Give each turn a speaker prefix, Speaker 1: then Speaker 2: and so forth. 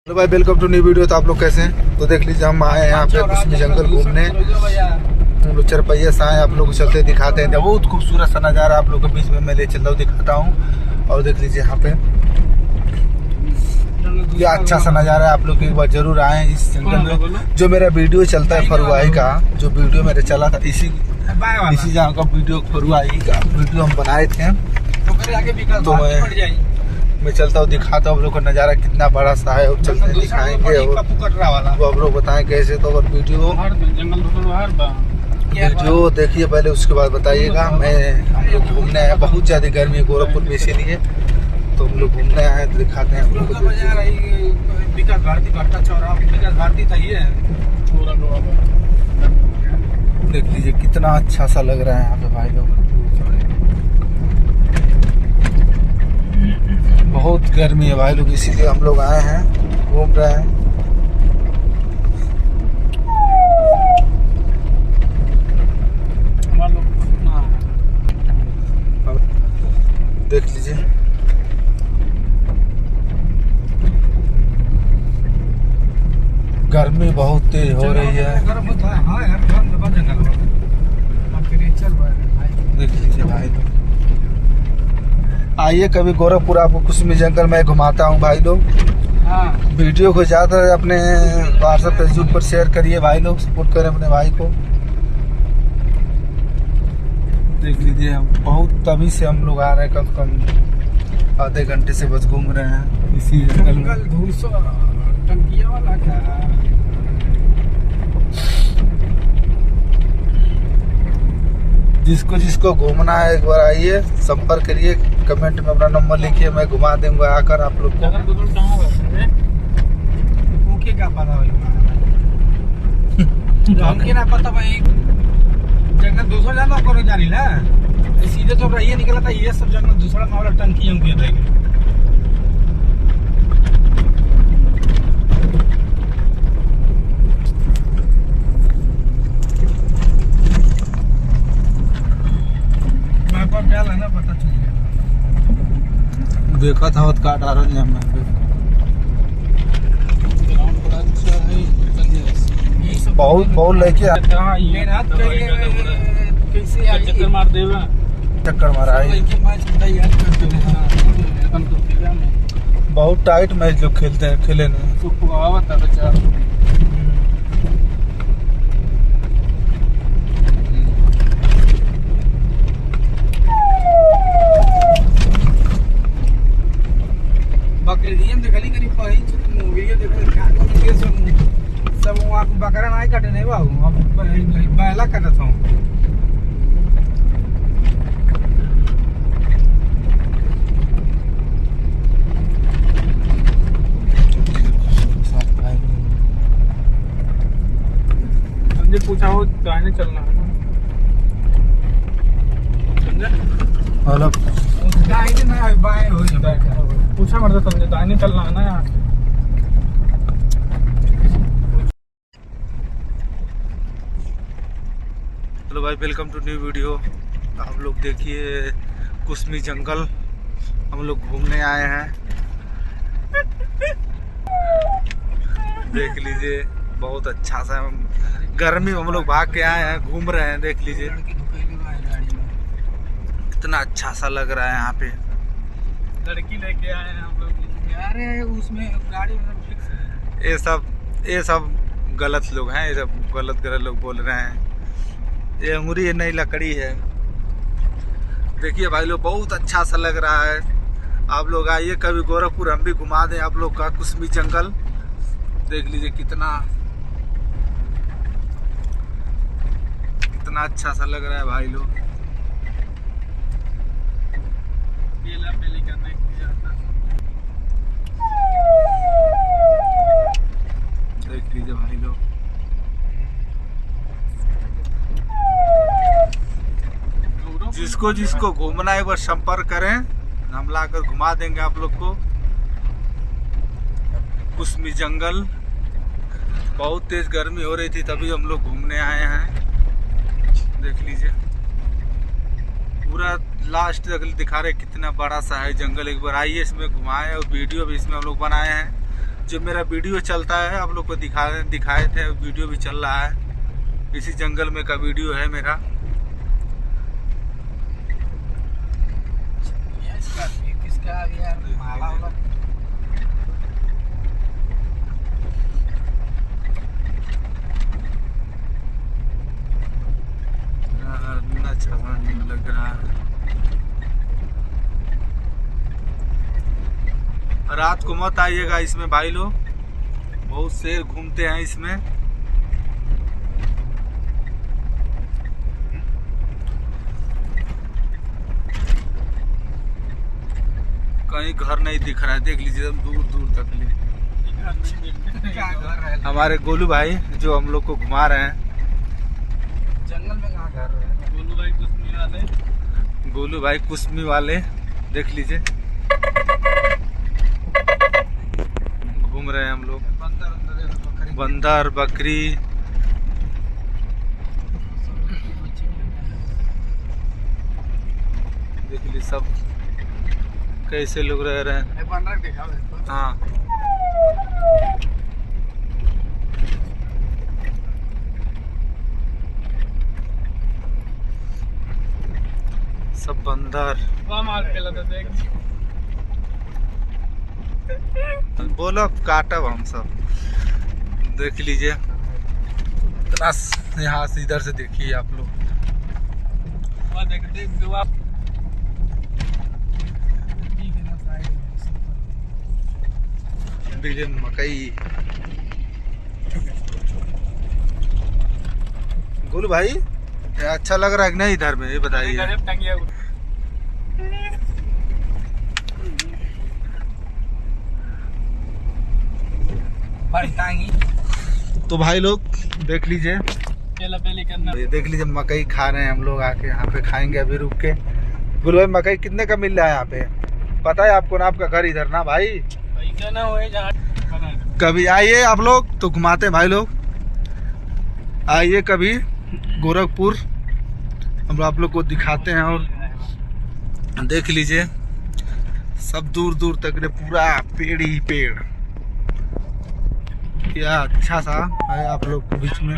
Speaker 1: Hello भाई, welcome to new video. तो आप लोग कैसे हैं? तो देख लीजिए, हम आए हैं यहाँ पे कुछ जंगल घूमने। हम लोग चरपैया से आए, आप लोग को चलते दिखाते हैं। बहुत खूबसूरत सा नज़ारा आप लोग के बीच में मैं ले चलता हूँ, दिखाता हूँ। और देख लीजिए यहाँ पे क्या अच्छा सा नज़ारा है। आप लोग एक बार जरूर आए इस जंगल में। जो मेरा वीडियो चलता है फरुआई का, जो वीडियो मेरे चला था, इसी जगह का वीडियो, फरुआई का वीडियो हम बनाए थे। तो मैं चलता हूँ, दिखाता हूँ आप लोग का नज़ारा कितना बड़ा सा है। और चलते दिखाएंगे और वो आप लोग बताएं कैसे। तो अगर वीडियो देखिए पहले, उसके बाद बताइएगा। हम लोग घूमने आए, बहुत ज़्यादा गर्मी है गोरखपुर में, इसीलिए तो हम लोग घूमने आए हैं। तो दिखाते हैं आप लोग को। देख लीजिए कितना अच्छा सा लग रहा है यहाँ पे भाई लोग। बहुत गर्मी है भाई लोग, इसीलिए हम लोग आए हैं, घूम रहे हैं। देख लीजिए गर्मी बहुत तेज हो रही है। देख लीजिए भाई लोग, आइए कभी गोरखपुर, आपको कुसमी जंगल में घुमाता हूँ भाई लोग। वीडियो को ज़्यादा अपने व्हाट्सएप फेसबुक पर शेयर करिए भाई लोग, सपोर्ट करें अपने भाई को। देख लीजिए हम बहुत तभी से हम लोग आ रहे हैं, कम से कम आधे घंटे से बस घूम रहे हैं इसी जंगल में। जिसको जिसको घूमना है एक बार आइए, संपर्क करिए, कमेंट में अपना नंबर लिखिए, मैं घुमा दूंगा आकर आप लोग को।
Speaker 2: पता भाई जंगल दूसरा जाना करो जानी ना, सीधे तो रहिए निकला था। ये सब जंगल दूसरा मामला टंकी हम किया था। ना पता चल
Speaker 1: देखा था वत काट आ रहा है हमें। बहुत बहुत लेके
Speaker 2: चक्कर मार देगा,
Speaker 1: चक्कर मारा है। बहुत टाइट मैच लोग खेलते हैं, खेले नहीं।
Speaker 2: सब वहाँ बकरा नहीं काटे नहीं बाबू, अब पहला काटत हूँ। समझे पूछा हो दाहिने चलना है ना, समझे?
Speaker 1: हेलो,
Speaker 2: दाहिने ना बाएं हो जाए, पूछा मरता समझे, दाहिने चलना है ना यार।
Speaker 1: हेलो भाई, वेलकम टू न्यू वीडियो। आप लोग देखिए कुसमी जंगल हम लोग घूमने आए हैं। देख लीजिए बहुत अच्छा सा, गर्मी में हम लोग भाग के आए हैं, घूम रहे हैं। देख लीजिए कितना अच्छा सा लग रहा है यहाँ पे।
Speaker 2: लड़की लेके आए हैं हम लोग यार, उसमें गाड़ी में फिक्स है।
Speaker 1: ये सब गलत लोग हैं, ये सब गलत लोग बोल रहे हैं। ये अंगूरी नई लकड़ी है। देखिए भाई लोग बहुत अच्छा सा लग रहा है। आप लोग आइए कभी गोरखपुर, हम भी घुमा दें आप लोग का कुसमी जंगल। देख लीजिए कितना अच्छा सा लग रहा है भाई लोग। देख लीजिए भाई लोग, जिसको जिसको घूमना है वो संपर्क करें, हम लाकर घुमा देंगे आप लोग को कुसमी जंगल। बहुत तेज गर्मी हो रही थी, तभी हम लोग घूमने आए हैं। देख लीजिए पूरा लास्ट तक दिखा रहे कितना बड़ा सा है जंगल। एक बार आइए इसमें घुमाएं, और वीडियो भी इसमें हम लोग बनाए हैं। जो मेरा वीडियो चलता है आप लोग को दिखाए थे, वीडियो भी चल रहा है। इसी जंगल में का वीडियो है मेरा।
Speaker 2: किसका आ गया माला वाला?
Speaker 1: लग रहा है। रात को मत आइएगा इसमें भाई लोग, बहुत शेर घूमते हैं इसमें। कहीं घर नहीं दिख रहा है, देख लीजिए दूर दूर तक हमारे गोलू भाई जो हम लोग को घुमा रहे हैं।
Speaker 2: जंगल में कहाँ घर है? गोलू भाई कुस्मी वाले।
Speaker 1: गोलू भाई कुस्मी वाले देख लीजिए, घूम रहे हैं हम लोग। बंदर बकरी देख लीजिए, सब कैसे लोग रह रहे हैं। हाँ सब बंदर। बोलो काटब हम सब, देख लीजिए। यहाँ से इधर से देखिए आप लोग। देखिए मकई। गोलू भाई अच्छा लग रहा है कि नहीं इधर में, ये बताइए। तो भाई लोग देख लीजिए, ये देख लीजिए मकई खा रहे हैं हम लोग, आके यहाँ पे खाएंगे अभी रुक के। गोलू भाई मकई कितने का मिल रहा है यहाँ पे पता है आपको ना? आपका घर इधर ना भाई,
Speaker 2: ना होए जहाँ
Speaker 1: कभी आइए आप लोग तो घुमाते हैं भाई लोग। आइए कभी गोरखपुर, हम आप लोग को दिखाते हैं। और देख लीजिए सब दूर दूर तक ने पूरा पेड़ ही पेड़, क्या अच्छा सा है आप लोग के बीच में।